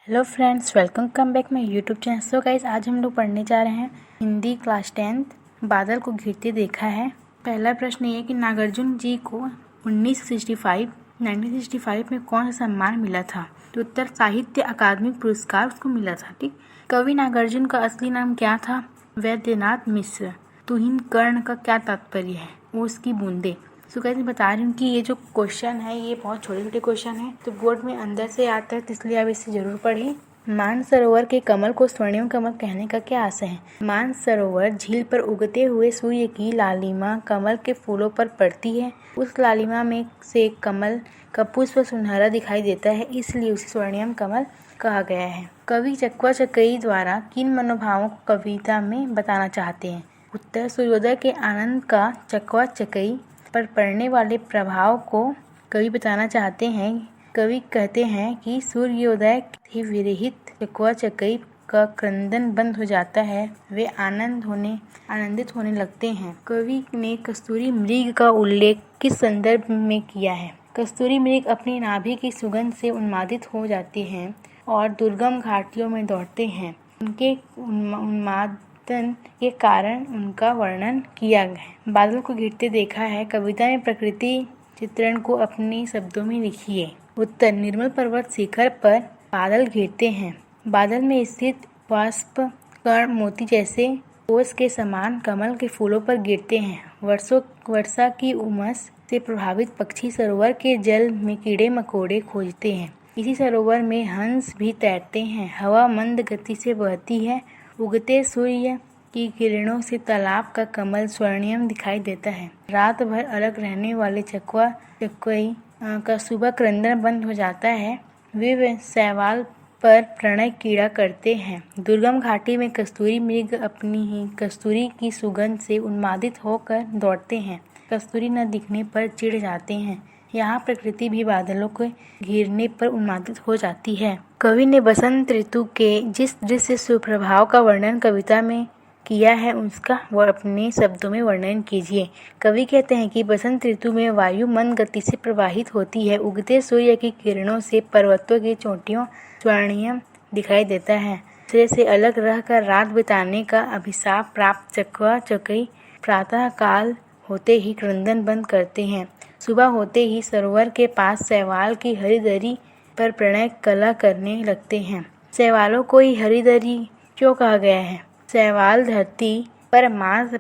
Hello friends, welcome come back my YouTube channel. So guys, आज हम लोग पढ़ने जा रहे हैं हिंदी क्लास 10th बादल को घिरते देखा है। पहला प्रश्न ये कि नागार्जुन जी को 1965 में कौन सा सम्मान मिला था? तो उत्तर साहित्य अकादमी पुरस्कार उसको मिला था। ठीक, कवि नागार्जुन का असली नाम क्या था? वैद्यनाथ मिश्र। तुहिन कर्ण का क्या तात्पर्य है? ओस की बूंदे। सो गाइस, मैं बता रही हूँ कि ये जो क्वेश्चन है ये बहुत छोटे छोटे क्वेश्चन है, तो बोर्ड में अंदर से आता है, तो इसलिए आप इसे जरूर पढ़ें। मानसरोवर के कमल को स्वर्णिम कमल कहने का क्या आशय है? मानसरोवर झील पर उगते हुए सूर्य की लालिमा कमल के फूलों पर पड़ती है। उस लालिमा में से कमल का पुष्प सुनहरा दिखाई देता है, इसलिए उसे स्वर्णिम कमल कहा गया है। कवि चकवा चकई द्वारा किन मनोभावों को कविता में बताना चाहते हैं? उत्तर सूर्योदय के आनंद का चकवा चकई पर पड़ने वाले प्रभाव को कवि बताना चाहते हैं। कवि कहते हैं कि सूर्योदय से विरहित चकवा चकई का क्रंदन बंद हो जाता है, वे आनंदित होने लगते हैं। कवि ने कस्तूरी मृग का उल्लेख किस संदर्भ में किया है? कस्तूरी मृग अपनी नाभि की सुगंध से उन्मादित हो जाते हैं और दुर्गम घाटियों में दौड़ते हैं। उनके उन्मादन के कारण उनका वर्णन किया है। बादल को घिरते देखा है। कविता में प्रकृति चित्रण को अपने शब्दों में लिखिए। उत्तर निर्मल पर्वत शिखर पर बादल घिरते हैं। बादल में स्थित वाष्प कण मोती जैसे ओस के समान कमल के फूलों पर गिरते हैं। वर्षा की उमस से प्रभावित पक्षी सरोवर के जल में कीड़े मकोड़े खोजते हैं। इसी सरोवर में हंस भी तैरते हैं। हवा मंद गति से बहती है। उगते सूर्य की किरणों से तालाब का कमल स्वर्णिम दिखाई देता है। रात भर अलग रहने वाले चकवा चकई का सुबह क्रंदन बंद हो जाता है। वे शैवाल पर प्रणय कीड़ा करते हैं। दुर्गम घाटी में कस्तूरी मृग अपनी ही कस्तूरी की सुगंध से उन्मादित होकर दौड़ते हैं। कस्तूरी न दिखने पर चिढ़ जाते हैं। यहाँ प्रकृति भी बादलों के घिरने पर उन्मादित हो जाती है। कवि ने बसंत ऋतु के जिस दृश्य सुप्रभाव का वर्णन कविता में किया है उसका वह अपने शब्दों में वर्णन कीजिए। कवि कहते हैं कि बसंत ऋतु में वायु मंद गति से प्रवाहित होती है। उगते सूर्य की किरणों से पर्वतों की चोटियों स्वर्णिम दिखाई देता है। दूसरे से अलग रहकर रात बिताने का अभिशाप प्राप्त चकवा चकई प्रातः काल होते ही क्रंदन बंद करते हैं। सुबह होते ही सरोवर के पास शैवाल की हरिदरी पर प्रणय कला करने लगते हैं। शैवालों को ही हरिदरी क्यों कहा गया है? शैवाल धरती पर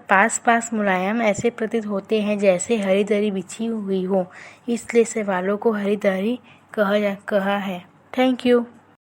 पास मुलायम ऐसे प्रतीत होते हैं जैसे हरिदरी बिछी हुई हो, इसलिए शैवालों को हरिदरी कहा है। Thank you.